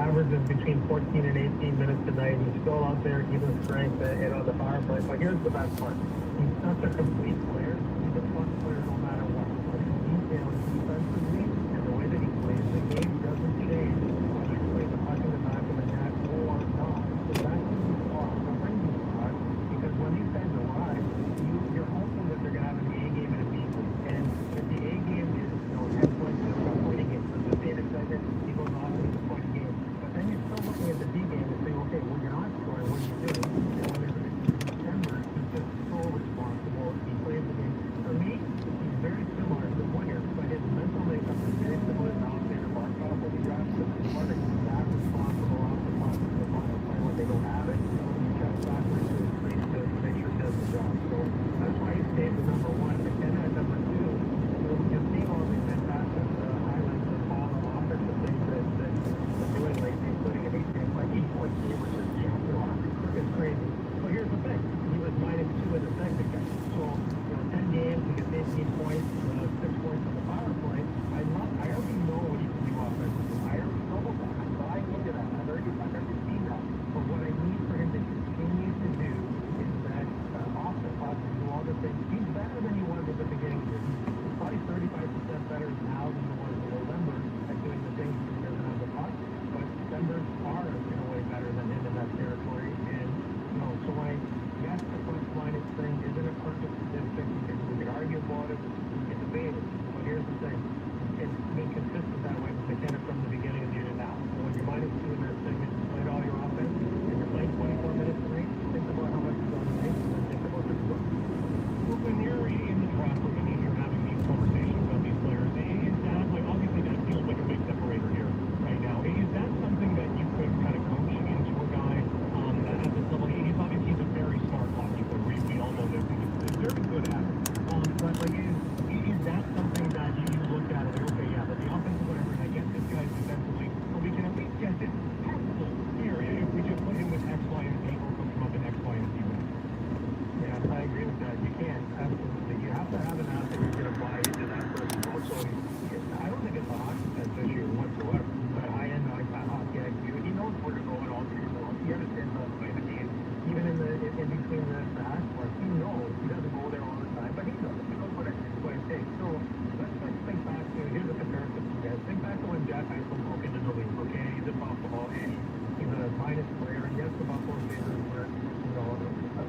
averages between 14 and 18 minutes a night. He's still out there, even strength and on the power play. But here's the best part. He's such a complete player. He's a fun player no matter what. But his detail defensively and the way that he plays the game doesn't change whether he plays the puck in the back of the net or not. So that's who you are. So bring you are, because when these guys arrive, you're hoping that they're going to have an A game and a B game. And if the A game is 10 points, they're not winning it. So the data segment, he goes off and he's a point game. But then you're still looking at the B game and saying, okay, well, you're not scoring. What are you doing? And when there's a December, he's just so responsible. He plays the game. For me, he's very similar to Winger, but his mental makeup is very similar to Alexander Barkov when he drafts him. Martin is that responsible off the puck to the final play when they don't have it. He checks backwards to his crease to make sure he does the job. So that's why he stays at number one. McKenna at number two. You'll see all these fantastic highlights of all the offensive things that they're doing lately, including an 8-point game, which is it's crazy. But here's the thing. He was -2 in the second game. So, 10 games, he gets 18 points, 6 points on the power play. I already know what he can do offensively. I already know that. I'm buying into that. I've already seen that. But what I need for him to continue to do is that off the puck and do all the things. He's better than he was at the beginning of the year. He's probably 35% better now than he was in November at doing the things he doesn't have the puck. But December's are in a way better than him in that territory. And, so yes, the plus minus thing isn't a perfect statistic. We could argue about it. We can debate it. But here's the thing. It's been consistent that way with McKenna from the beginning of the year to now. So when you're -2 in that segment, you played all your offense, and you're playing 24 minutes straight, think about how much you're going to make, and then think about the score. Well, when you're in the draft room and you're having these conversations about these players, it sounds like obviously that feels like a big separator here right now. Is that something that you could kind of coach into a guy at this level? He's a very smart hockey player. We all know this. He's very good at it. But is that something that you look at and like, okay, yeah, but the offensive whatever, and I get this guy's defensively, but we can at least get this passable area if we just put him with X, Y, and Z or coach him up in X, Y, and Z ways. Yeah, I agree with that. You can, absolutely. You have to have an athlete who's going to buy into that person. Also, I don't think it's a hockey sense issue whatsoever. But high-end hockey IQ, he knows where to go at all three zones. He understands how to play the game. Even in between the hash marks, he knows. He doesn't go there all the time, but he knows. He knows what it takes. So let's think back to, here's a comparison for you guys. Think back to when Jack Eichel broke into the league, okay? He's in Buffalo, and he's a minus player. And yes, the Buffalo Sabres were,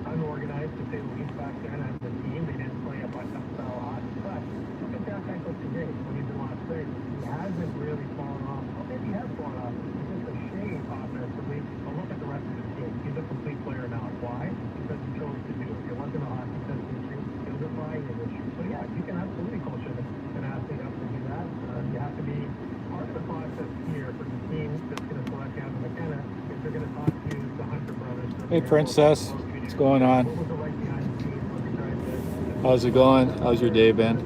unorganized to say the least back then as a team. They didn't play a bunch of style hockey. But look at Jack Eichel today when he's in Las Vegas. He hasn't really fallen off. Well, maybe he has fallen off. He's just a shade offensively. But look at the rest of his game. He's a complete player now. Why? Because he chose to do it. It wasn't a hockey sense issue. It was a buying issue. So yeah, you can absolutely coach an athlete up to do that. You have to be part of the process here for the team that's going to select Gavin McKenna. If they're going to talk to the Hunter brothers. Hey, Princess. What's going on? How's it going? How's your day been?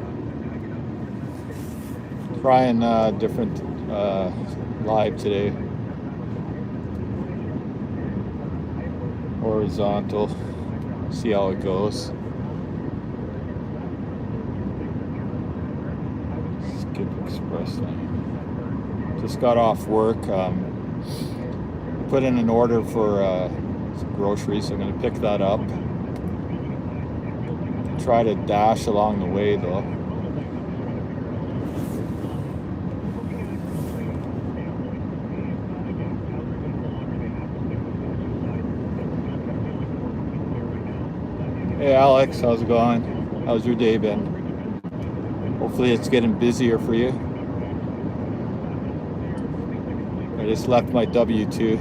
Trying different live today. Horizontal. See how it goes. Skip Express line. Just got off work. Put in an order for some groceries. So I'm going to pick that up. Try to dash along the way though. Hey Alex, how's it going? How's your day been? Hopefully it's getting busier for you. I just left my W-2.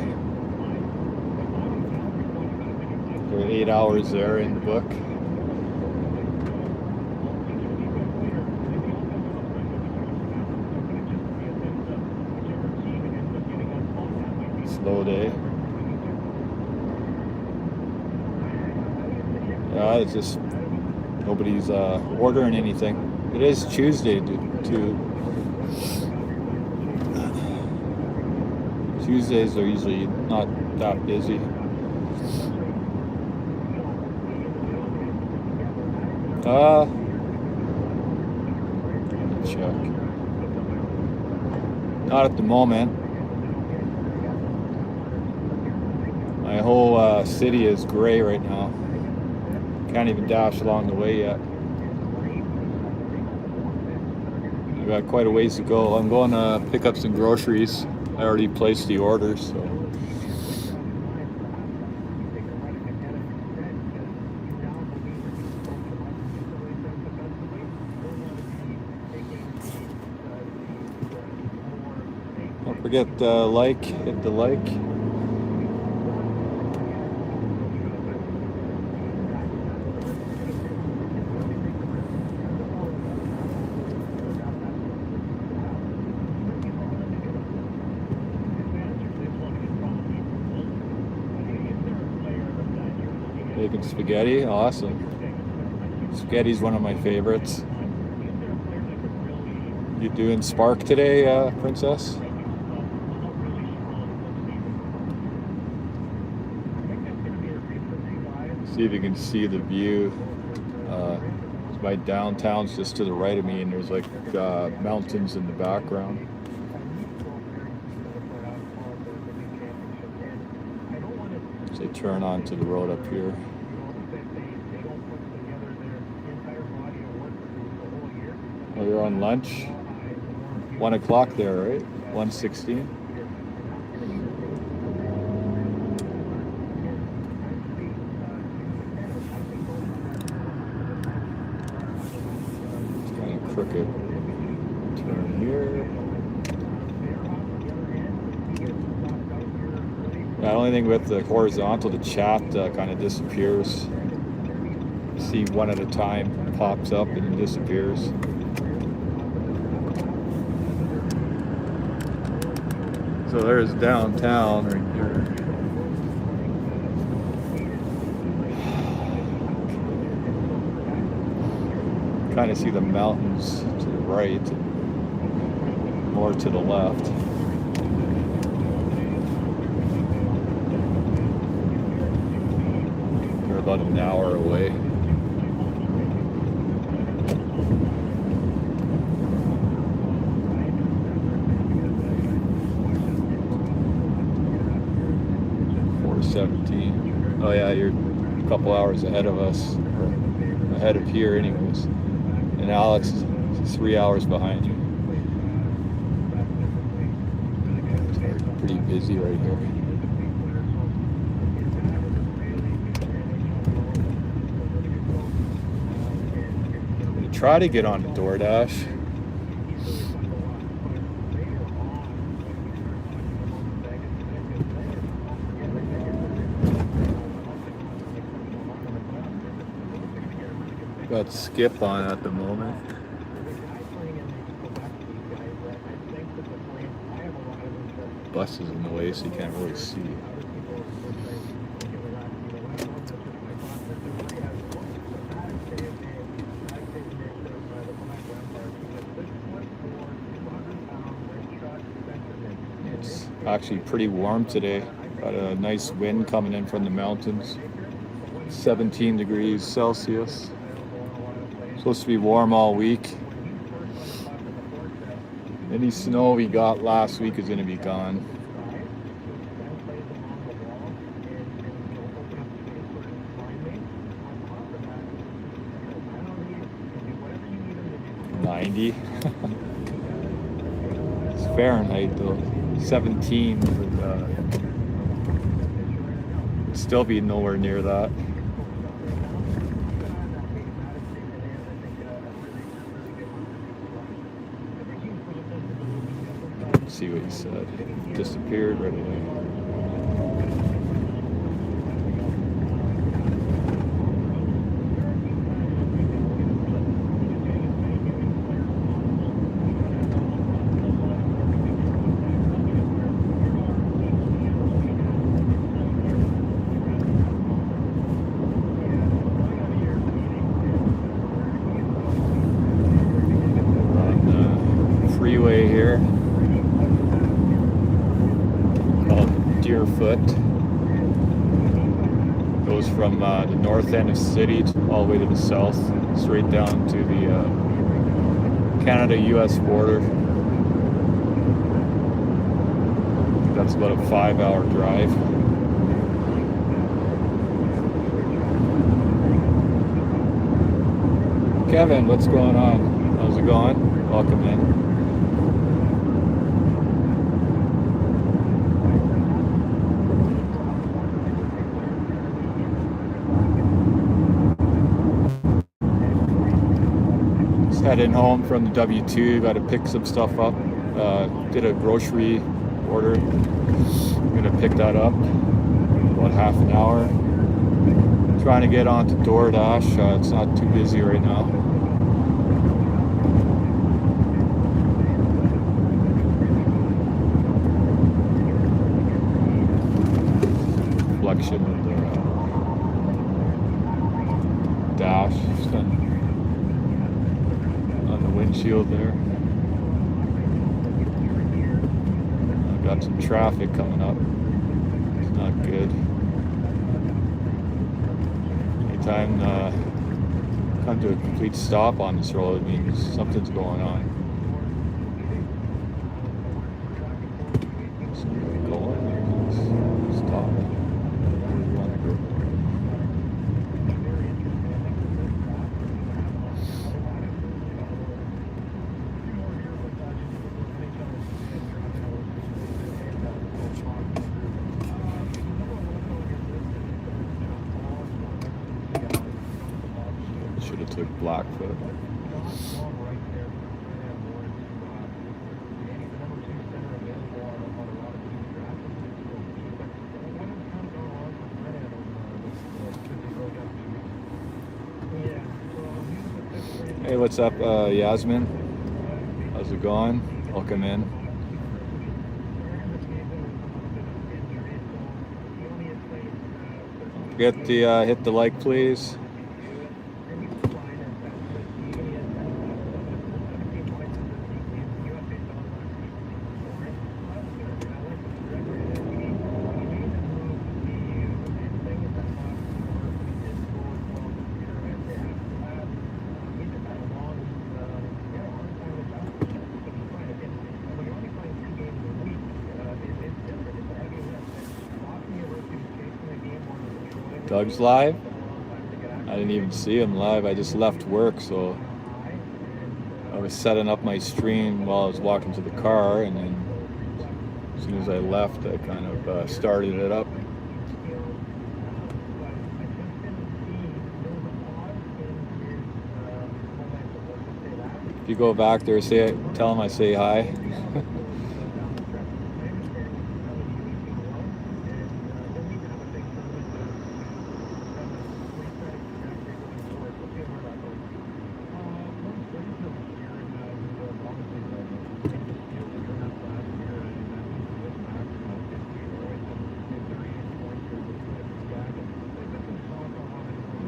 There are 8 hours there in the book. Slow day. Yeah, it's just nobody's ordering anything. It is Tuesday too. Tuesdays are usually not that busy. Check. Not at the moment. My whole city is gray right now. Can't even dash along the way yet. I got quite a ways to go. I'm going to pick up some groceries. I already placed the order, so. Don't forget hit the like. Bacon spaghetti, awesome. Spaghetti's one of my favorites. You doing Spark today, Princess? See if you can see the view. My downtown's just to the right of me, and there's like mountains in the background. They turn onto the road up here. Oh, you're on lunch? 1 o'clock there, right? 1:16. It's kind of crooked. Turn here. The only thing with the horizontal, the chat kind of disappears. See one at a time, pops up and disappears. So there's downtown right here. Kind of see the mountains to the right, and more to the left. We're about an hour away. Oh yeah, you're a couple hours ahead of us, or ahead of here anyways. And Alex is 3 hours behind you. It's pretty busy right here. I'm gonna try to get on the DoorDash. Got Skip on at the moment. Bus is in the way, so you can't really see. It's actually pretty warm today. Got a nice wind coming in from the mountains. 17 degrees Celsius. Supposed to be warm all week. Any snow we got last week is going to be gone. $90. It's Fahrenheit though. 17 would still be nowhere near that. See what he said. Disappeared right away. On the freeway here. Deerfoot. Goes from the north end of the city all the way to the south, straight down to the Canada-US border. That's about a 5-hour drive. Kevin, what's going on? How's it going? Welcome in. Just heading home from the W2. Got to pick some stuff up. Did a grocery order. I'm gonna pick that up in about half an hour. Trying to get onto DoorDash. It's not too busy right now. Reflection of the dash on the windshield there. I've got some traffic coming up. It's not good. Anytime come to a complete stop on this road, it means something's going on. So go on, stop. Where do you want to go? Should have took Blackfoot. Hey, what's up, Yasmin? How's it going? Welcome in. Forget to hit the like, please. Doug's live? I didn't even see him live. I just left work, so I was setting up my stream while I was walking to the car, and then as soon as I left, I kind of started it up. If you go back there, tell him I say hi.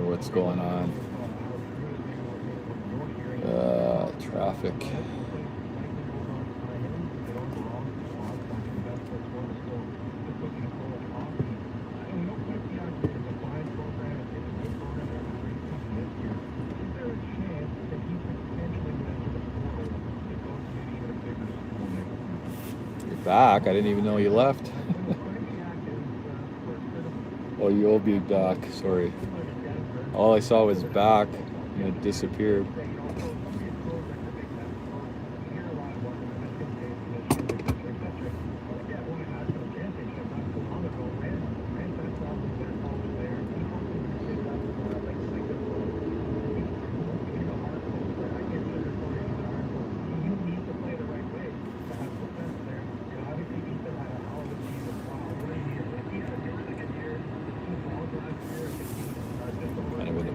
What's going on? Traffic. You're back. I didn't even know you left. Oh, you'll be back. Sorry. All I saw was back, and it disappeared.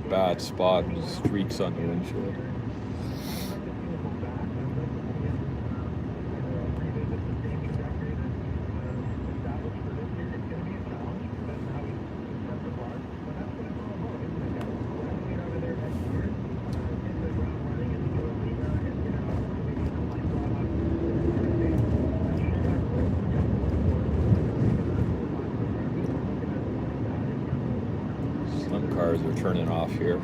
Bad spot, streaks on the windshield. Some cars are turning off here.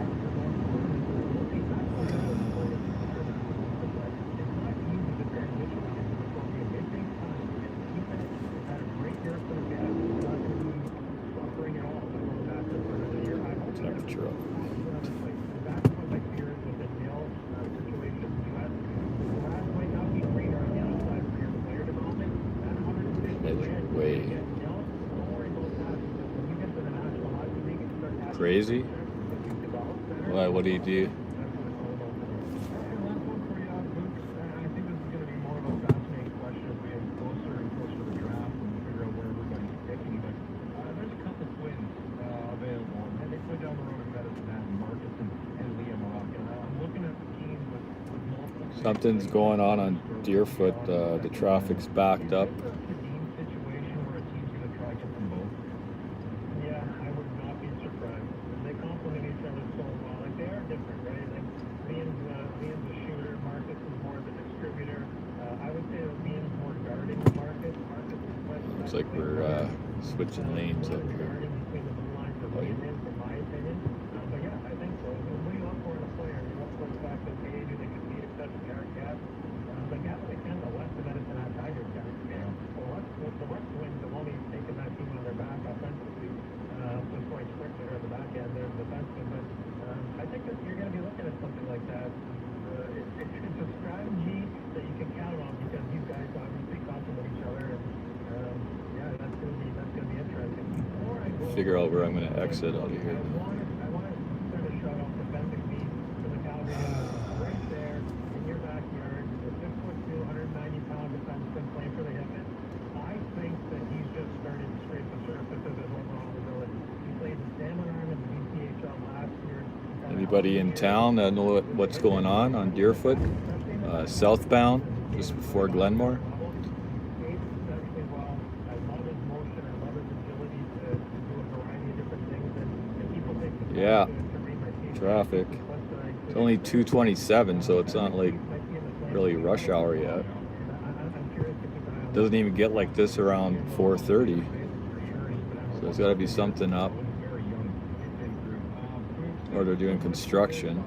Temperature up. crazy? Why? What do you do? Something's going on Deerfoot. The traffic's backed up. Yeah, I would not be surprised. They complement each other so well. Like they are different, right? Like Liam's a shooter, Marcus is more of a distributor. I would say that Liam's more guarding the market. Marcus is quite. Looks like we're switching lanes up here. Guarding between the blue line for Liam is, in my opinion. But yeah, I think so. What do you look for in a player? You look for the fact that they do they compete except for Eric Gass. But Gass they can the West of Edison had Tigers guys. Well, the West Winds have only taken that team on their back offensively. With Troy Strickler on the back end there, the defenseman. But I think that you're going to be looking at something like that. It's a strategy that you can count on because these guys obviously complement each other. And yeah, that's going to be interesting. Before I go, Figure out where I'm going to exit out of here. I want to send a shout out to Ben McBee for the Calgary right there in your backyard. The 6'2", 190-pound defenseman playing for the Hitmen. I think that he's just started to scrape the surface of his overall ability. He played the Salmon Arm in the BCHL last year. Anybody in town that know what's going on Deerfoot? Southbound, just before Glenmore. Yeah, traffic. It's only 2:27, so it's not like really rush hour yet. Doesn't even get like this around 4:30. So there's got to be something up, or they're doing construction.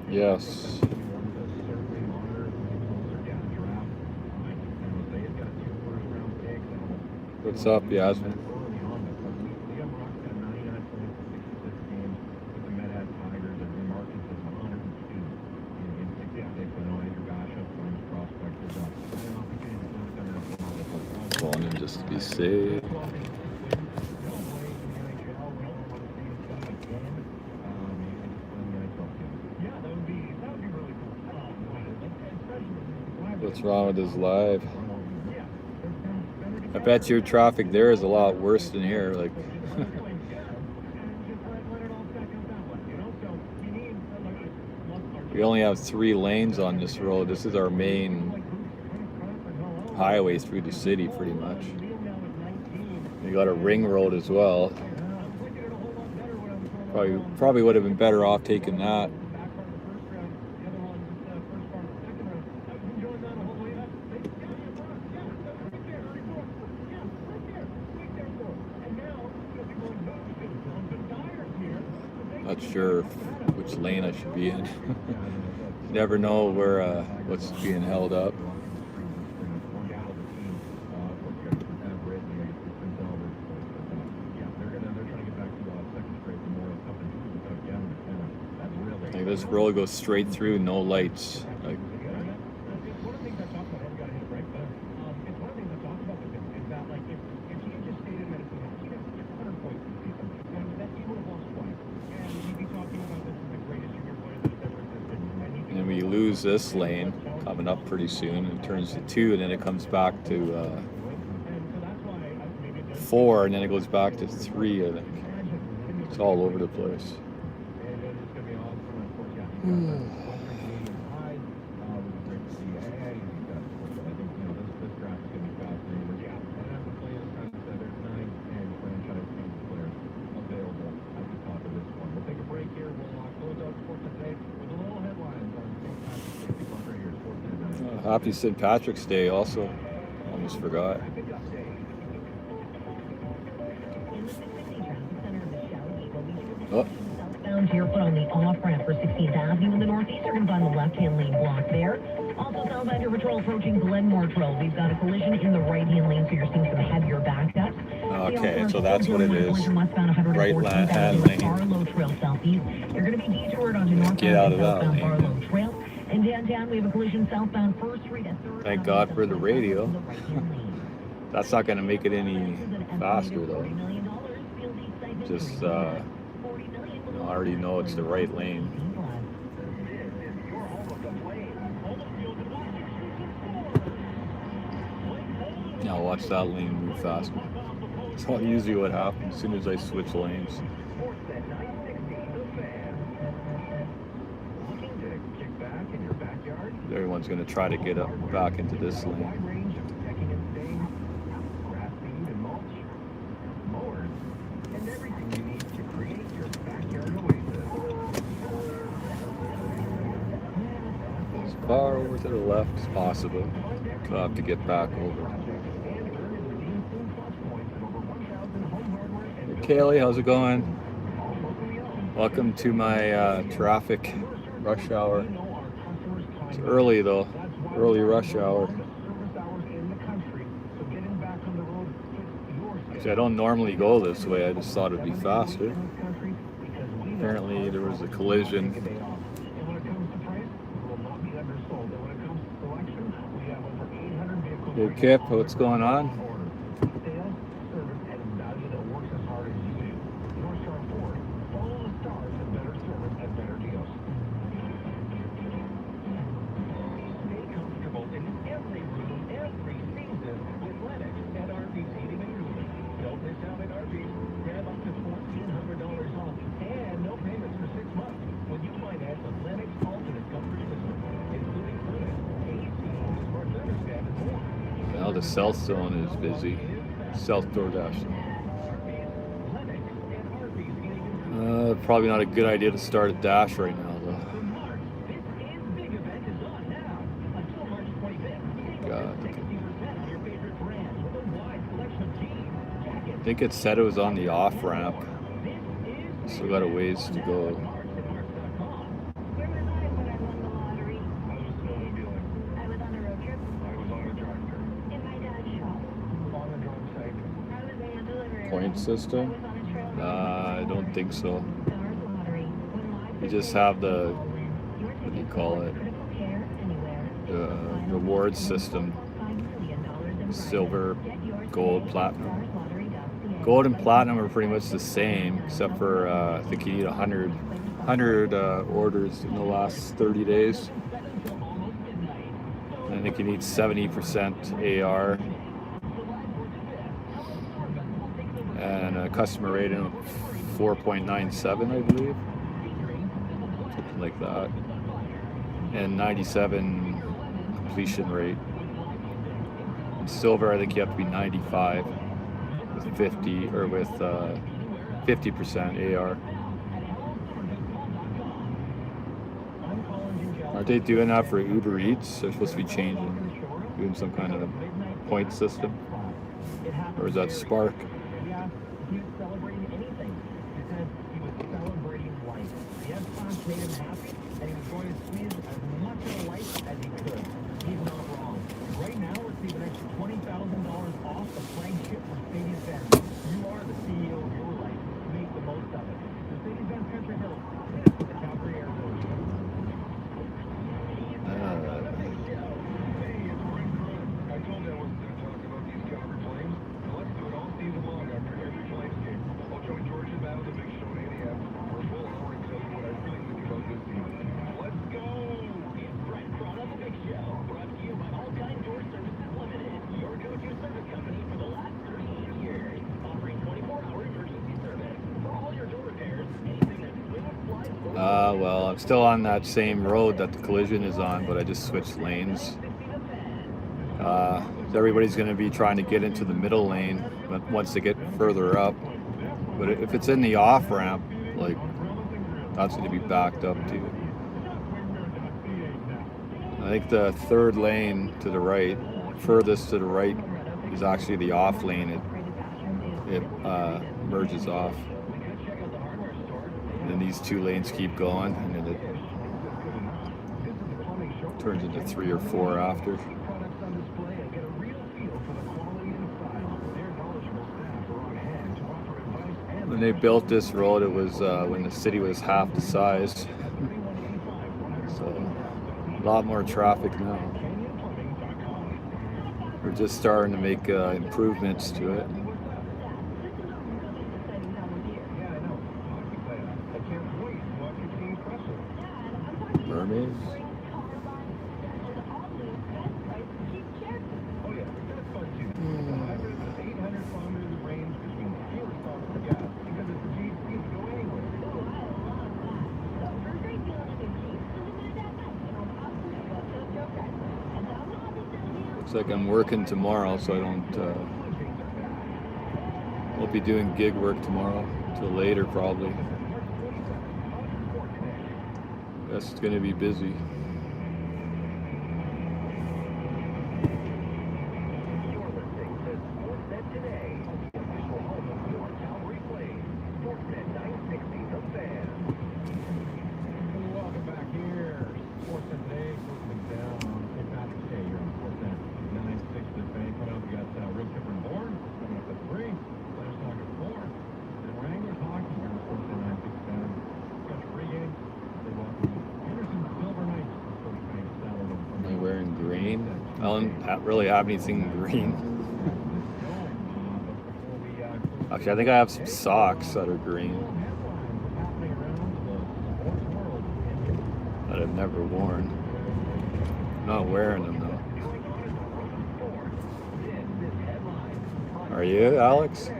Yes. What's up, Yasmin? Going in just to be safe. What's wrong with his live? I bet your traffic there is a lot worse than here. Like, we only have 3 lanes on this road. This is our main highway through the city, pretty much. We got a ring road as well. Probably would have been better off taking that. Not sure which lane I should be in. You never know where what's being held up. Like this road goes straight through, no lights. Like, and we lose this lane coming up pretty soon. It turns to 2, and then it comes back to 4, and then it goes back to 3. I think it's all over the place. Happy St. Patrick's Day also. Almost forgot. Oh, Southbound to your foot on the off-ramp for 16th Avenue in the northeast. You're going to find the left-hand lane blocked there. Also, southbound your patrol approaching Glenmore Trail. We've got a collision in the right-hand lane, so you're seeing some heavier backups. okay, so that's what it is. Right-hand lane. Barlow Trail southeast. You're going to be detoured onto northbound Get out of that southbound lane. Barlow Trail. And downtown, we have a collision southbound 1st Street at 3rd. Thank God for the radio. That's not going to make it any faster though. Just, I already know it's the right lane. Now watch that lane move faster. That's not usually what happens as soon as I switch lanes. Everyone's going to try to get up back into this lane. As far over to the left as possible. So I have to get back over. Hey Kaylee, how's it going? Welcome to my traffic rush hour. It's early though, early rush hour. Actually, I don't normally go this way, I just thought it'd be faster. Apparently there was a collision. Hey Kip, what's going on? Now the south zone is busy. South DoorDash. Probably not a good idea to start a dash right now though. God. I think it said it was on the off ramp. Still got a ways to go. Point system? I don't think so. You just have the, what do you call it? The reward system. Silver, gold, platinum. Gold and platinum are pretty much the same, except for I think you need 100 orders in the last 30 days. I think you need 70% AR. And a customer rating of 4.97, I believe. Something like that. And 97 completion rate. In silver, I think you have to be 95 with 50 or with 50% AR. Aren't they doing that for Uber Eats? They're supposed to be doing some kind of point system. Or is that Spark? He was celebrating anything because he was celebrating life. The Epcot made him happy, and he was going to squeeze as much of life as he could. He's not wrong. Right now, receive an extra $20,000 off the flagship Mercedes-Benz. You are the CEO of your life. Make the most of it. Mercedes-Benz Country Hills, the Calgary Airport. I told you I wasn't going to talk about these Calgary Flames. Let's do it all season long after every Flames game. Ocho and Georgia battle the big show in ADF. We're full hour and tell you what I really think about this team. Let's go! It's Brett Brown on the Big Show. Brought to you by All Time Door Services Limited. Your go-to service company for the last 38 years. Offering 24-hour emergency service for all your door repairs. Anything that swims, flies, Well, I'm still on that same road that the collision is on, but I just switched lanes. Everybody's going to be trying to get into the middle lane once they get further up. But if it's in the off ramp, like, that's going to be backed up too. I think the third lane to the right, furthest to the right, is actually the off lane. It merges off. And then these 2 lanes keep going, and then it turns into 3 or 4 after. When they built this road, it was when the city was half the size. So a lot more traffic now. We're just starting to make improvements to it. Mermaids. Looks like I'm working tomorrow, so I won't be doing gig work tomorrow till later probably. Guess it's gonna be busy. Wearing green. I don't really have anything green. Actually, I think I have some socks that are green that I've never worn. I'm not wearing them though. Are you, Alex?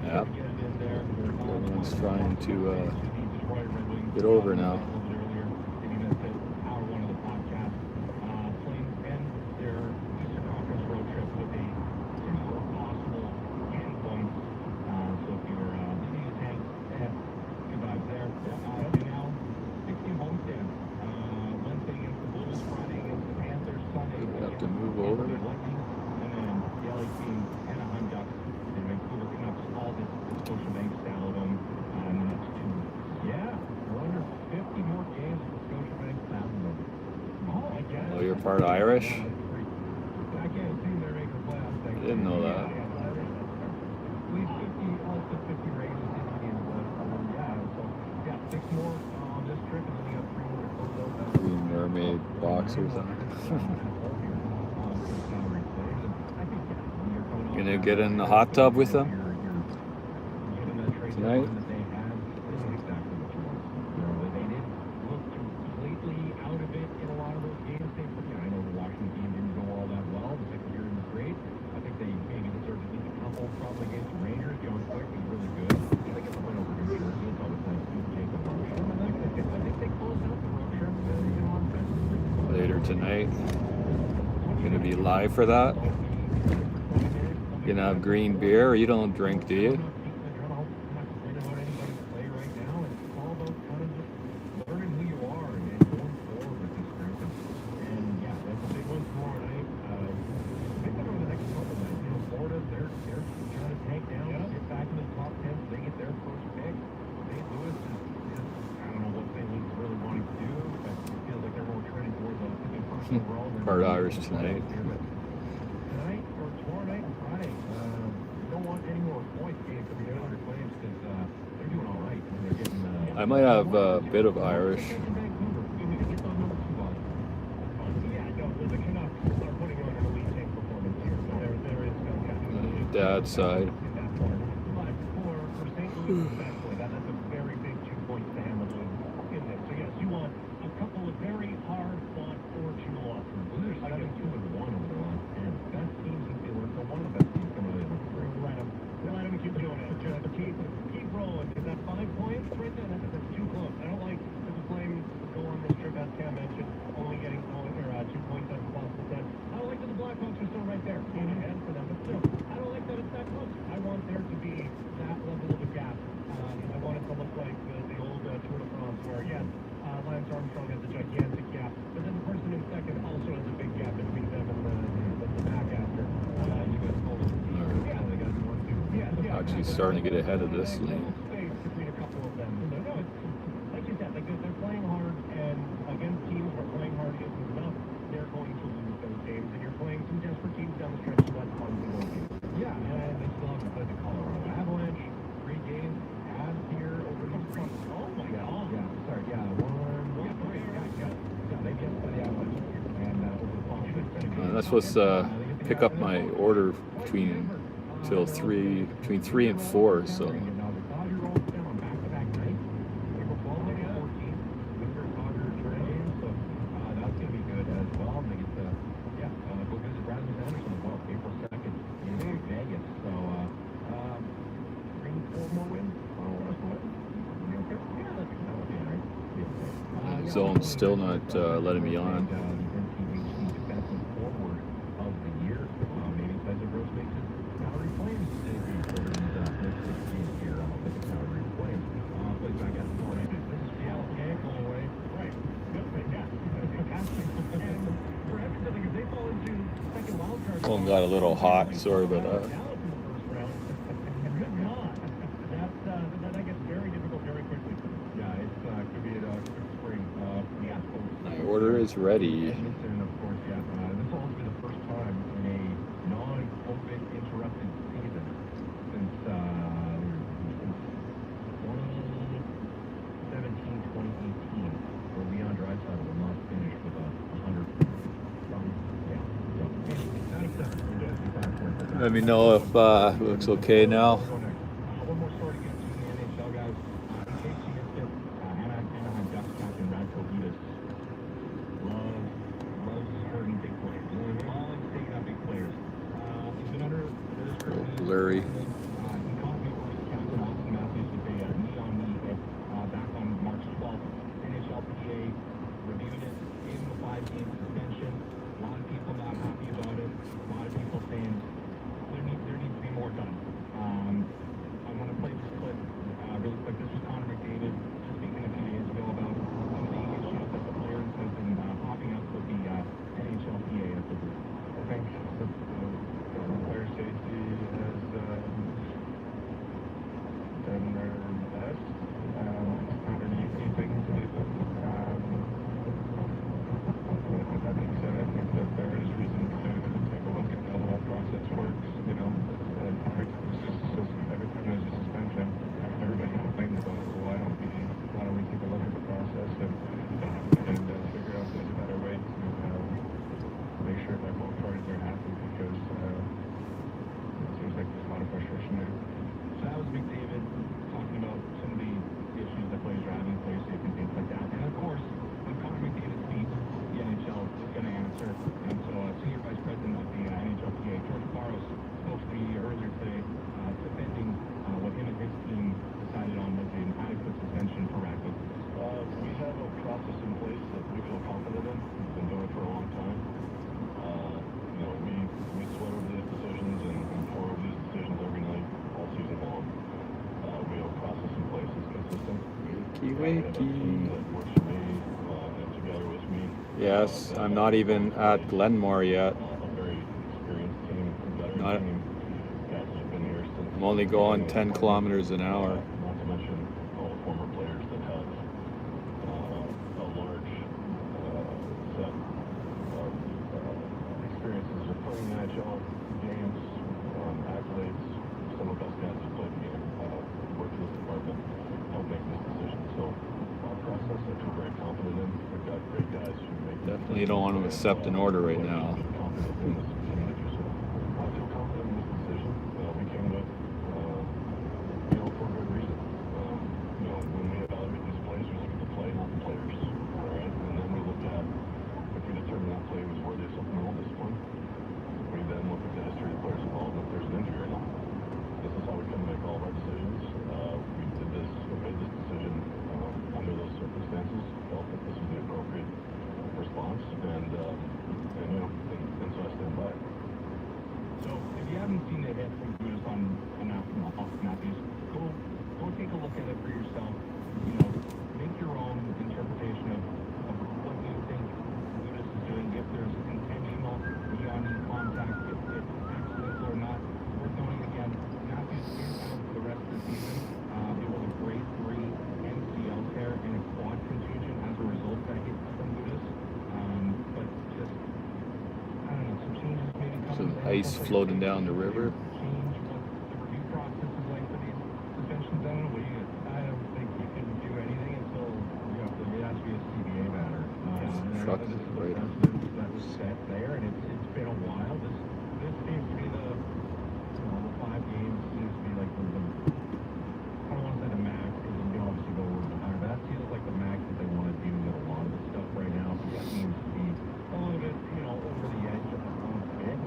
Yep. Everyone's trying to get over now. We have to move over. Oh, you're part Irish? I didn't know that. Green mermaid boxers on. Gonna get in the hot tub with them tonight? Later tonight, gonna be live for that. Gonna have green beer, or you don't drink, do you? Part Irish tonight. I might have a bit of Irish. Dad's side. actually starting to get ahead of this lane. Space between a couple of them. So, no, it's, like you said, like they're playing hard, and against teams where playing hard isn't enough, they're going to lose those games. And you're playing some desperate teams down the stretch, so that's fun to go to. Yeah, and they still haven't played the Colorado Avalanche. 3 games, Avs here over the street. Oh my God. Yeah, sorry, yeah, 1, 3. Yeah, they get to the Avalanche. And over the phone. That's supposed to pick up my order between 3 and 4. So zone's still not letting me on. Phone got a little hot, sorry about that. My order is ready. Let me know if it looks okay now. One more story to get to the NHL, guys. In case you missed it, Anaheim Ducks captain Radko Gudas loves hurting big players. Loves taking out big players. He's been under this current Blurry. he caught me versus Captain Austin Matthews with a knee-on-knee hit back on March 12th. NHLPA reviewed it, gave him a 5-game suspension. A lot of people not happy about it. A lot of people saying there needs to be more done. I want to play this clip really quick. This was Connor McDavid just speaking a few days ago about some of the issues that the players have been popping up with the NHLPA at the group. I think that player safety has done their best. It's not an easy thing to do. With that being said, I think that there is reason to take a look at how the whole process works. You know, every time there's a suspension, everybody complains about it. So why don't we take a look at the process and figure out if there's a better way to make sure that both parties are happy, because it seems like there's a lot of frustration there. So that was McDavid talking about some of the issues that players are having, player safety and things like that. And of course, when Connor McDavid speaks, the NHL is going to answer. And so Senior Vice President of the NHLPA, George Barros, spoke to me earlier today defending what him and his team decided on was an adequate suspension for Radko. We have a process in place that we feel confident in. We've been doing it for a long time. You know, we sweat over these decisions and pour over these decisions every night, all season long. We have a process in place that's consistent. Wakey, We have a team wakey. that works for me and together with me. Yes, I'm not even at Glenmore yet. A very experienced team, a veteran Not- team. Guys that have been here since. I'm only going 10 kilometers an hour. Not to mention all the former players that have a large set of experiences of playing NHL games, accolades. Some of the best guys who played the game worked in this department, helped make this decision. So our process, I feel very confident in. We've got great guys who make Definitely don't want to accept an order right now. confident in this community. So I feel confident in this decision. We came with, for a good reason. When we evaluate these plays, we look at the play, not the players. All right, and then we look at, if we determine that play was worthy of supplemental discipline, we then look at the history of the players involved, and if there's an injury or not. This is how we come to make all of our decisions. We made this decision under those circumstances. Felt that this was the appropriate response, and so I stand by Ice floating down the river. Change what the review process is like for these suspensions. I don't know. I don't think you can do anything until it has to be a CBA matter. Truck This is the right on. precedent that was set there, and it's been a while. This seems to be the 5 games seems to be like the I don't want to say the max because you can obviously go over the higher. But that feels like the max that they want to do with a lot of the stuff right now. So that seems to be a little bit over the edge of the bit.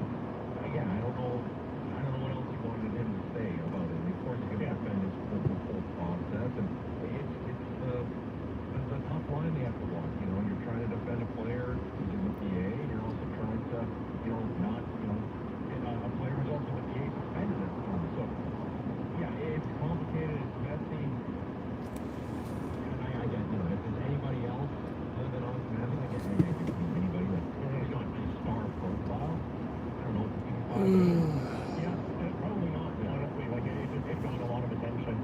Again, I don't know what else you wanted him to say about it. Of course, he's going to defend his whole process, and it's the tough line they have to walk. You're trying to defend a player who's in the PA, and you're also trying to, not, a player who's also in the PA suspended at the time. So, yeah, it's complicated, it's messy, and I get, if there's anybody else other than Austin Matthews, I guess anybody that's not just star profile. I don't know if you can find yeah, probably not, honestly. Like, it got a lot of attention.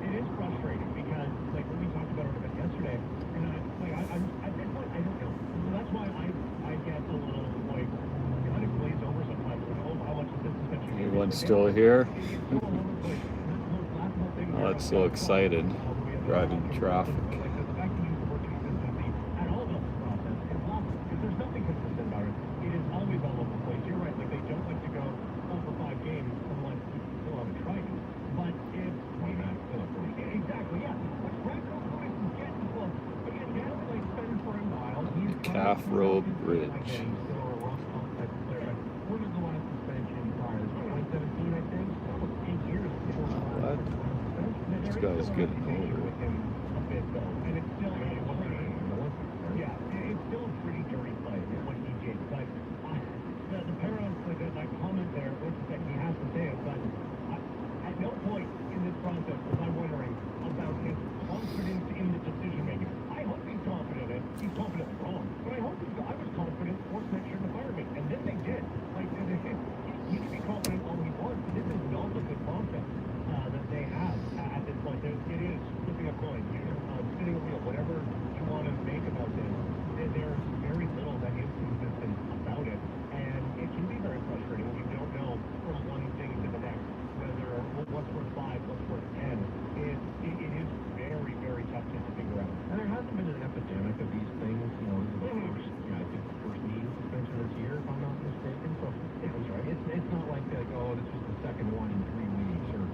It is frustrating because, like, when we talked about it a bit yesterday, and at this point, I don't know. So that's why I get a little, like, kind of glazed over sometimes. How much is this suspension? Anyone still here? It's so all over the place. And that's the whole thing. Oh, it's so excited. Driving traffic. Like, the fact that you use the word consistency at all about this process is lovely. Because there's nothing consistent about it. It is always all over the place. You're right. Like, they don't like to go over 5 games unless you still haven't tried it. But if exactly, yeah. But Franco Curtis is getting close. Again, he hasn't like spent for a while. He's Calf Road Bridge. Again, he's still a rough type of player. But when was the last suspension prior? 2017, I think. So almost 8 years before the What? last suspension. This guy's getting older. With him a bit though, and it's still it's still a pretty dirty play what he did. But the parallel, like that comment there, that he has to say it. But at no point in this process was I wondering about his confidence in the decision making. I hope he's confident in it. He's confident wrong, but I was confident Sportsnet shouldn't have fired me, and then they did. Like he can be confident all he wants. This is not a good process that they have at this point. It is flipping a coin, spinning a wheel, whatever you want to make about this. There's very little that is consistent about it, and it can be very frustrating when you don't know from one thing to the next whether what's worth 5, what's worth 10. It is very, very tough to figure out. And there hasn't been an epidemic of these things. This is the first, I think the first meeting suspension this year, if I'm not mistaken. So that's right. It's not like oh, this was the second one in 3 weeks, or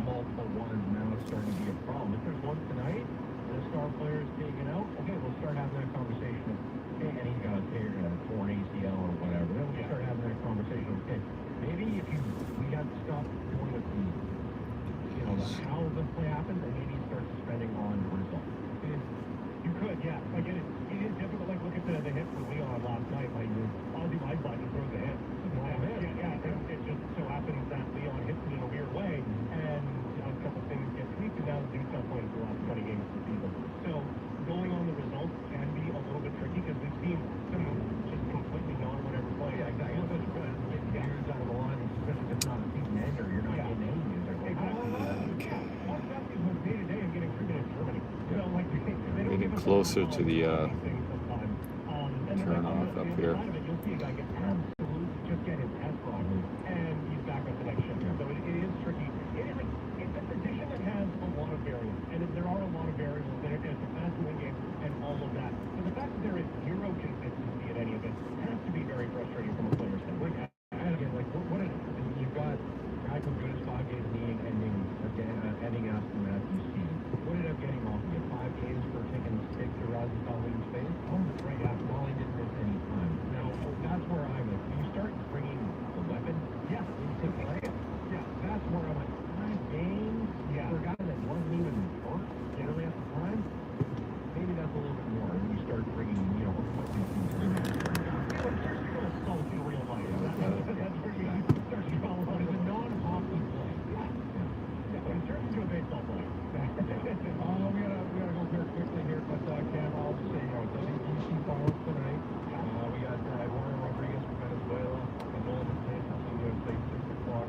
multiple ones. Now it's starting to be a problem. If there's one tonight, the star player is taken out. Okay, we'll start having that conversation. Okay, and he's got a torn ACL or whatever. Then we'll start having that conversation. Okay, maybe we got to stop going with how the play happens, and maybe start suspending on the result. You could, yeah. Like it is difficult. Like look at the hit for Leon last night. Like Ozzy Whiteside just throws the hit. It just so happens that Leon hits it in a weird way, and a couple things get tweaked, and now the dude's not playing for the last 20 games of the season. So going on the results can be a little bit tricky because we've seen some just completely non-whatever play. Yeah, exactly. Years down the line, especially if it's not a season ender, you're not getting any news. Getting closer to the turn off up here. Just get his test wrong, and he's back up the next shift. So it is tricky. It's a position that has a lot of variables, and there are a lot of variables in it. It's a fast-moving game and all of that. But the fact that there is zero consistency in any of it has to be very frustrating from a player's standpoint. And again, like what you've got Franco Curtis 5 games ending Austin Matthews' season. What ended up getting off? He had 5 games for taking the stick to Rasmus Dahlin's face. Oh, that's right. Yeah, Dahlin didn't miss any time. Now that's where I'm at. You start bringing the weapon, into play. Yeah, that's where I'm at. 5 games for a guy that wasn't even hurt generally at the time. Maybe that's a little bit more. When you start bringing, equipment into the match. Assault in real life. That's where you start to follow on. It's a non-hockey play. In terms of a baseball player. We gotta go very quickly here, but Cam, I'll just say, WBC finals tonight. We got Eduardo Rodriguez from Venezuela, and Nolan Santos from USA, 6 o'clock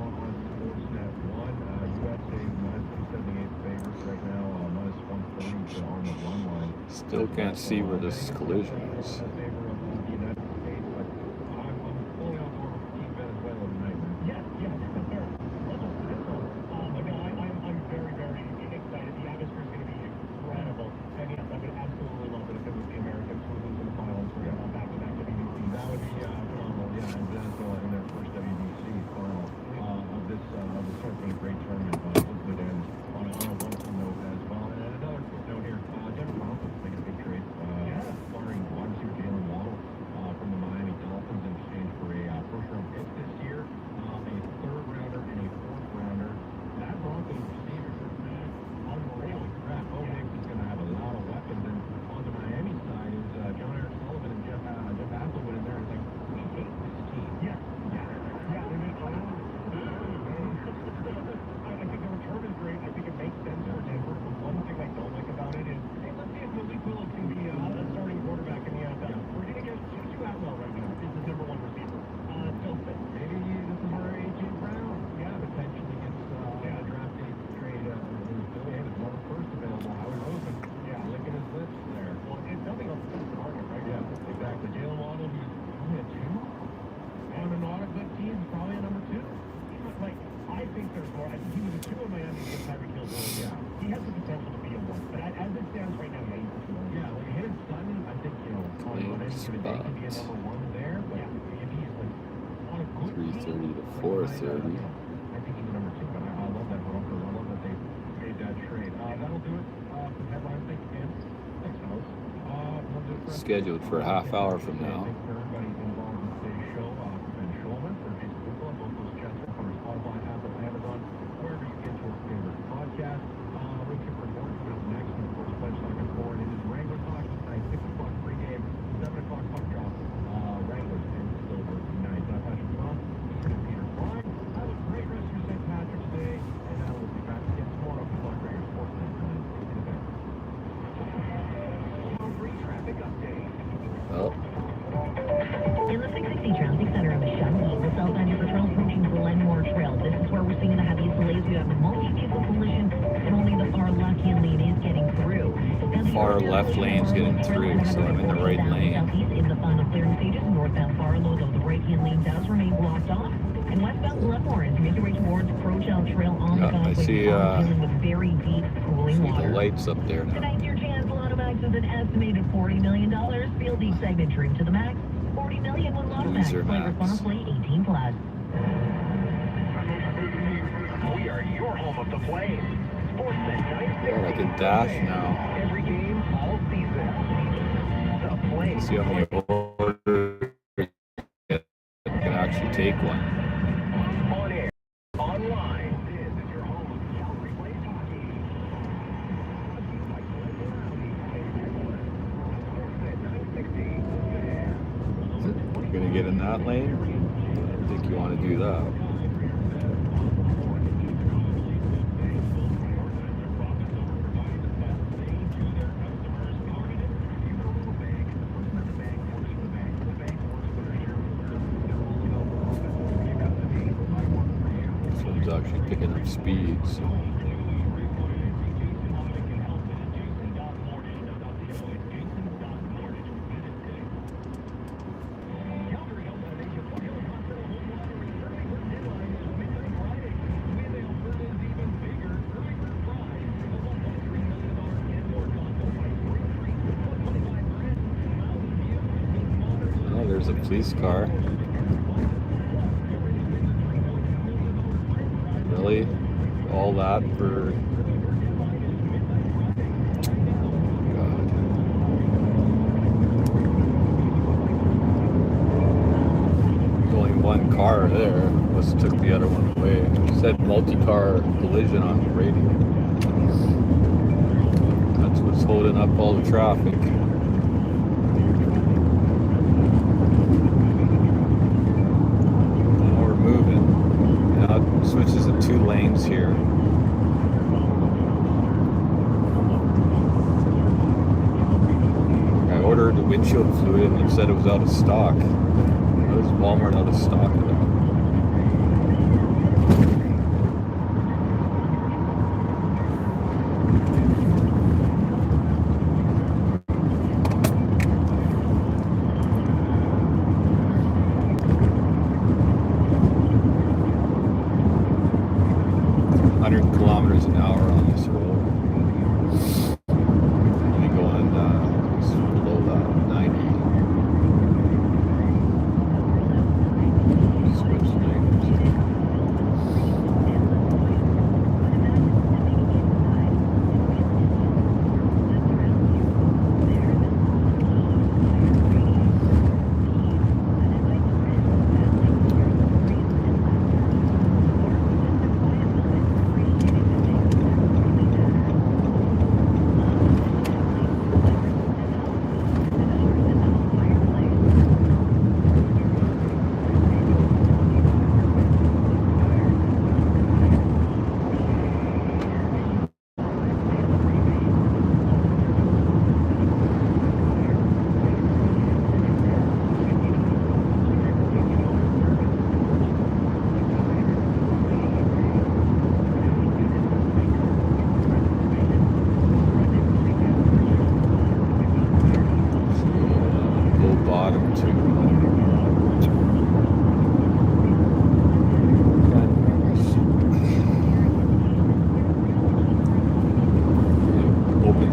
on Sportsnet 1. USA minus 278 favorites right now, minus 130 on the run line. Still can't see where this collision is. Favor of the United States, but I'm fully on board with spot. Number one there, but if he's on a good 3:30 to team, 4:30. I think he's number two, but I love that Broncos. I love that they made that trade. That'll do it for headlines. Thank you, Cam. Thanks, fellas. We'll do it for Scheduled for a half hour from now. Thanks for everybody involved in today's show. Ben Schulman for Jason Buchla, both those chats are on Spotify, Apple, Amazon, wherever you get your favorite podcast. Rick Kipper Morning coming up next. And of course, Pledge Talking Forward. It is Wrangler Talk tonight, 6 o'clock pregame, 7 o'clock puck drop. Wranglers and Silver Knights. I'm Patrick Vaughn. Here to Peter Klein. Have a great rest of your St. Patrick's Day, and we'll be back again tomorrow for Black Ranger Sports Night tonight in a bit. Free traffic update. Oh, In the 660 Traffic Center in Shawnee, the southbound Patrol approaching Glenmore Trail. This is where we're seeing the heaviest delays. We have a multi-vehicle collision, and only the far left-hand lane is getting through. Now, the Far northbound left lane's getting through, so I'm in the right lane. Southeast in the final clearance stages. Northbound Farlow, though, the right-hand lane does remain blocked off. And westbound Glenmore, as you make your way towards Crowchild Trail on the Yeah, I Causeway, see, dealing with very deep cooling see the water. lights up there now. Tonight's your chance. Lotomax is an estimated $40 million. Field each segment trim to the max. $40 million with Lotomax. Loser Play max. responsibly. 18 plus. We are your home of the Flames. Sportsnet 960. Oh, I can dash now. Every game, all season. The Flames. See how many orders I can actually take one. On air, online. This is your home of Calgary Flames hockey. Sportsnet 960. You're gonna get in that lane? I don't think you want to do that. This one's actually picking up speed, so. Oh, there's a police car. Really? All that for... God. There's only one car there. Must have took the other one away. It said multi-car collision on the radio. That's what's holding up all the traffic. Now we're moving. Now it switches to 2 lanes here. I ordered the windshield fluid and it said it was out of stock. How is Walmart out of stock of that? Kilometers an hour on this road. Only going it's below that 90. Switch lanes.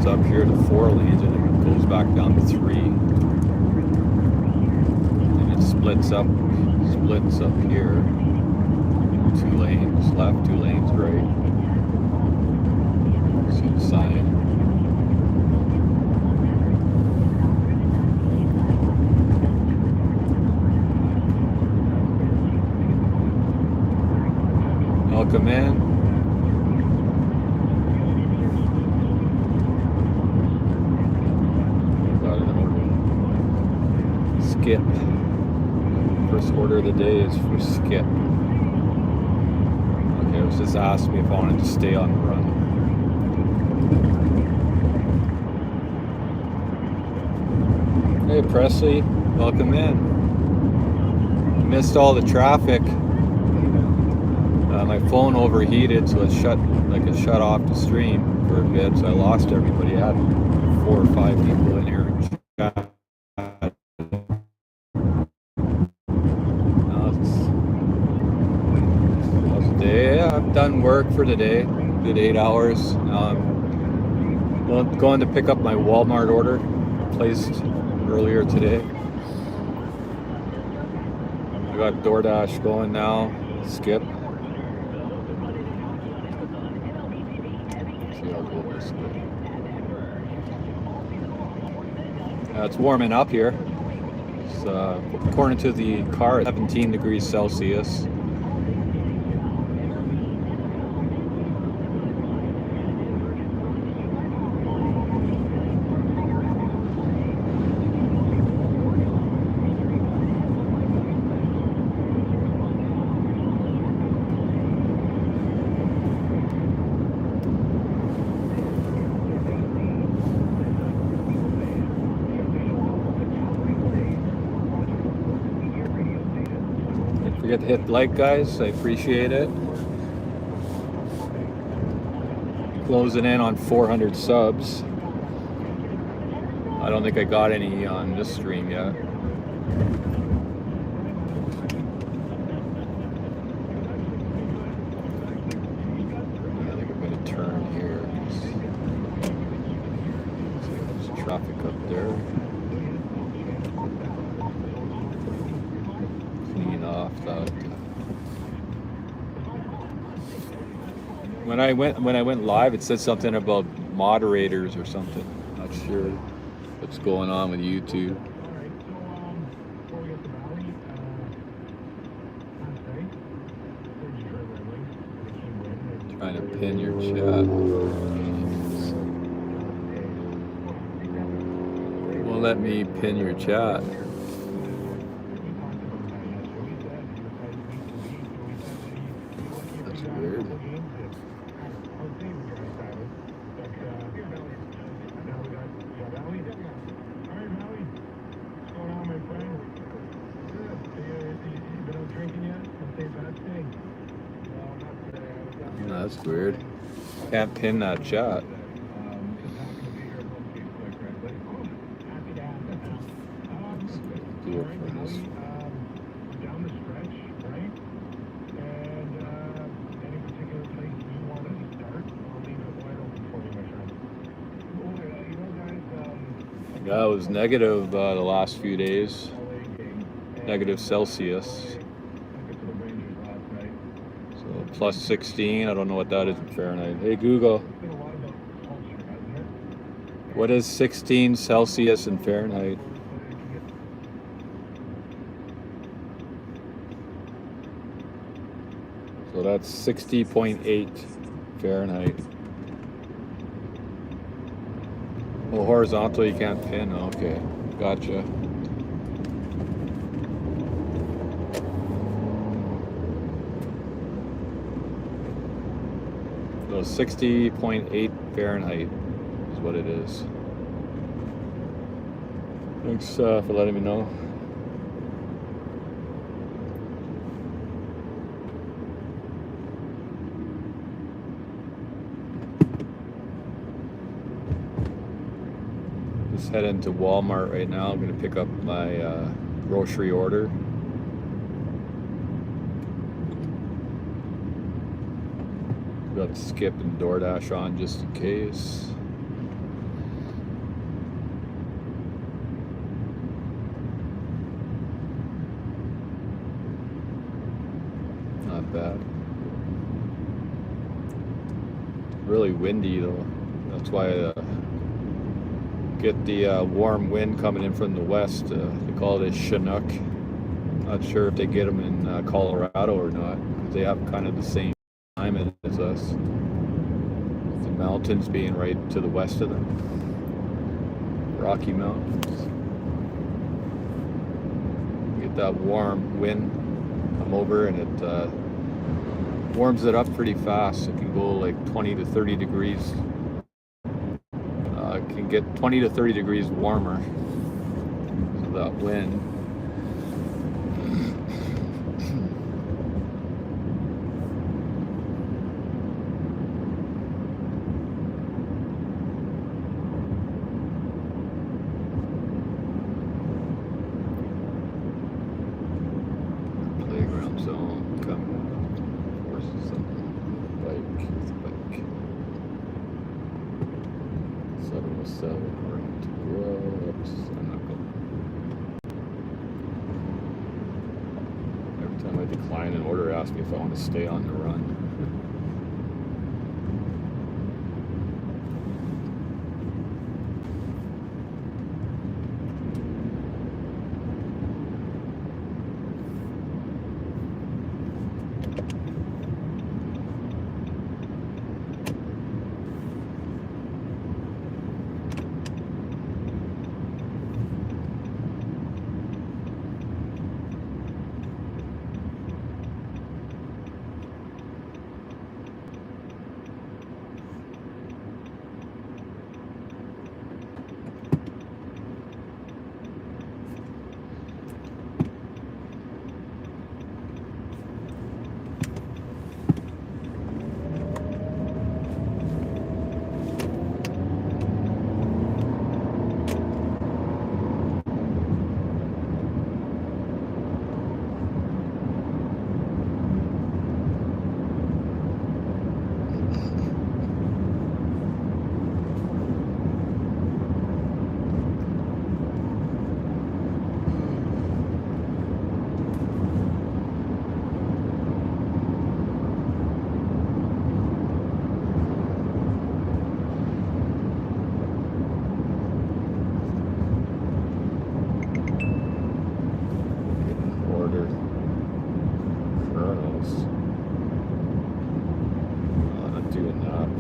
Up here to 4 lanes and it goes back down to 3. splits up here. 2 lanes left, 2 lanes right. See the sign. Welcome in. Got another Skip. First order of the day is for Skip. Okay, it was just asking me if I wanted to stay on the run. Hey Presley, welcome in. Missed all the traffic. My phone overheated, so it shut off the stream for a bit, so I lost everybody. I had 4 or 5 people in here. Yeah, I've done work for today. Did 8 hours. Going to pick up my Walmart order placed earlier today. I got DoorDash going now. Skip. It's warming up here. It's, according to the car, 17 degrees Celsius. Forget to hit like, guys. I appreciate it. Closing in on 400 subs. I don't think I got any on this stream yet. I think I'm going to turn here. There's traffic up there. Off that. When I went live, it said something about moderators or something. Not sure what's going on with YouTube. Trying to pin your chat. Won't let me pin your chat. That's weird. Can't pin that chat. Do it for this. Down the stretch, right? And any particular place you want to start, I'll leave it wide open for you, my friend. Yeah, it was negative the last few days. Negative Celsius. Plus 16, I don't know what that is in Fahrenheit. Hey Google, what is 16 Celsius in Fahrenheit? So that's 60.8 Fahrenheit. Well, horizontal you can't pin, okay, gotcha. So 60.8 Fahrenheit is what it is. Thanks for letting me know. Just heading to Walmart right now. I'm going to pick up my grocery order. Got Skip and DoorDash on just in case. bad. Really windy though. That's why get the warm wind coming in from the west. They call it a Chinook. Not sure if they get them in Colorado or not, because they have kind of the same climate as us. The mountains being right to the west of them. Rocky Mountains. You get that warm wind come over and it warms it up pretty fast. It can go like 20 to 30 degrees. It can get 20 to 30 degrees warmer. So that wind. Playground zone coming. Horses something. Bike. It's a bike. 707 right to grow. Oops, I'm not going. Every time I decline an order, ask me if I want to stay on the run.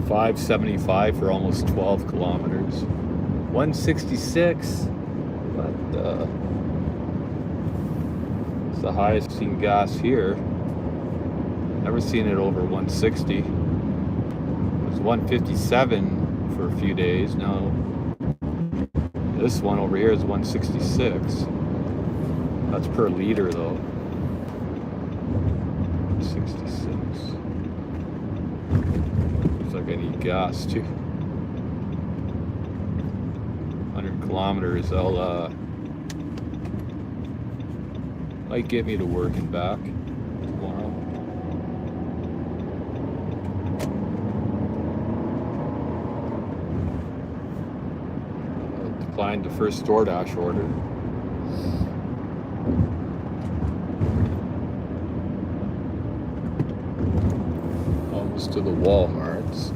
$5.75 for almost 12 kilometers. $1.66, but it's the highest I've seen gas here. Never seen it over 160. It was 157 for a few days. Now this one over here is 166. That's per liter though. 66. Looks like I need gas too. 100 kilometers. Might get me to work and back tomorrow. I declined the first DoorDash order. Almost to the Walmarts.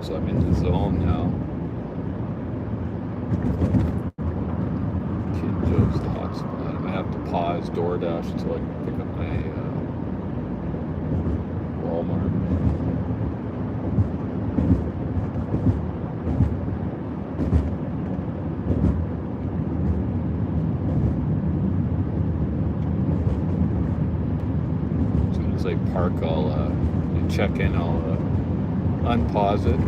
So I'm in the zone now. Kid Joe's the hotspot. I'm gonna have to pause DoorDash until I can pick up my Walmart. As soon as I park, I'll check in. I'll unpause it.